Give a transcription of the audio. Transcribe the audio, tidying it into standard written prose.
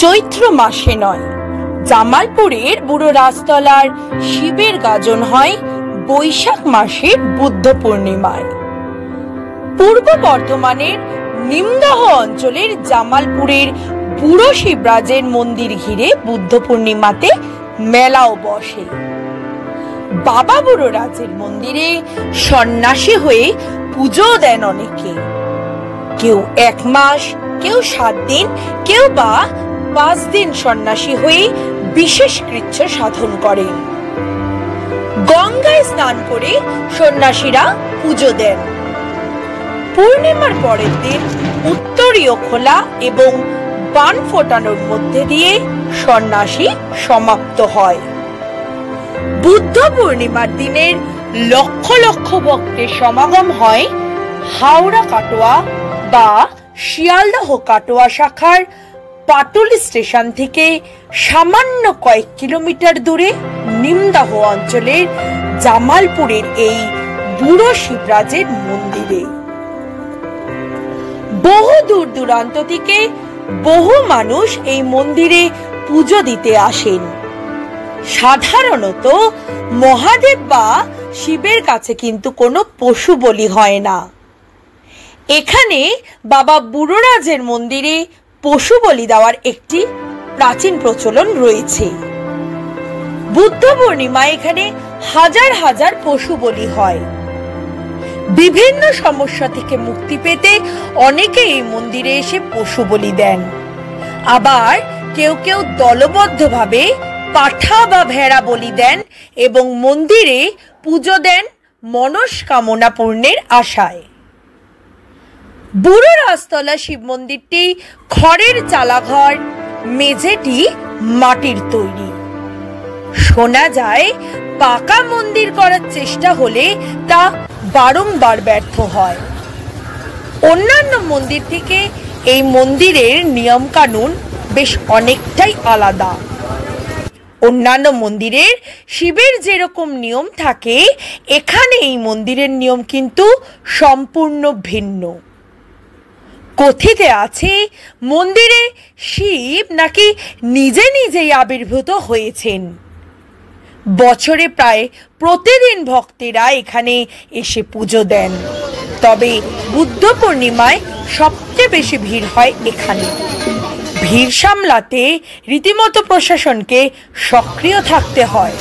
চৈত্র মাসে নয়, জামালপুরের বুড়ো রাজতলার শিবের গাজন হয় বৈশাখ মাসের বুদ্ধ পূর্ণিমায়। পূর্ব বর্ধমানের নিমদহ অঞ্চলের জামালপুরের বুড়ো শিবরাজের মন্দির ঘিরে বুদ্ধ পূর্ণিমাতে মেলাও বসে। বাবা বুড়ো রাজের মন্দিরে সন্ন্যাসী হয়ে পুজো দেন অনেকে। কেউ 1 মাস, কেউ 7 দিন, কেউ বা 5 দিন সন্ন্যাসী হয়ে বিশেষ কৃচ্ছ সাধন করেন। গঙ্গায় স্নান করে সন্ন্যাসীরা পুজো দেন। পূর্ণিমার পরের দিন উত্তরীয় খোলা এবং বান ফোটানোর মধ্যে দিয়ে সন্ন্যাসী সমাপ্ত হয়। বুদ্ধ পূর্ণিমার দিনের লক্ষ লক্ষ ভক্তের সমাগম হয় হাওড়া কাটোয়া বা শিয়ালদহ কাটোয়া শাখার পাটুলি স্টেশন থেকে সামান্য কয়েক কিলোমিটার দূরে নিমদহ অঞ্চলের জামালপুরের এই বুড়ো শিবরাজের মন্দিরে। বহু দূর দূরান্ত থেকে বহু মানুষ এই মন্দিরে পুজো দিতে আসেন। সাধারণত মহাদেব বা শিবের কাছে কিন্তু কোনো পশু বলি হয় না। এখানে বাবা বুড়োরাজের মন্দিরে পশু বলি দেওয়ার একটি প্রাচীন প্রচলন রয়েছে। বুদ্ধ পূর্ণিমায় এখানে হাজার হাজার পশু বলি হয়। বিভিন্ন সমস্যা থেকে মুক্তি পেতে অনেকে এই মন্দিরে এসে পশু বলি দেন। আবার কেউ কেউ দলবদ্ধভাবে পাঠা বা ভেড়া বলি দেন এবং মন্দিরে পুজো দেন মনস্কামনা পূর্ণের আশায়। বুড়ো রাজতলা শিব মন্দিরটি খড়ের চালাঘর, মেঝেটি মাটির তৈরি। শোনা যায় পাকা মন্দির করার চেষ্টা হলে তা বারংবার ব্যর্থ হয়। অন্যান্য মন্দির থেকে এই মন্দিরের নিয়ম কানুন বেশ অনেকটাই আলাদা। অন্যান্য মন্দিরের শিবের যেরকম নিয়ম থাকে, এখানে এই মন্দিরের নিয়ম কিন্তু সম্পূর্ণ ভিন্ন। কথিতে আছে মন্দিরে শিব নাকি নিজে নিজেই আবির্ভূত হয়েছেন। বছরে প্রায় প্রতিদিন ভক্তেরা এখানে এসে পুজো দেন। তবে বুদ্ধ পূর্ণিমায় সবচেয়ে বেশি ভিড় হয় এখানে। ভিড় সামলাতে রীতিমতো প্রশাসনকে সক্রিয় থাকতে হয়।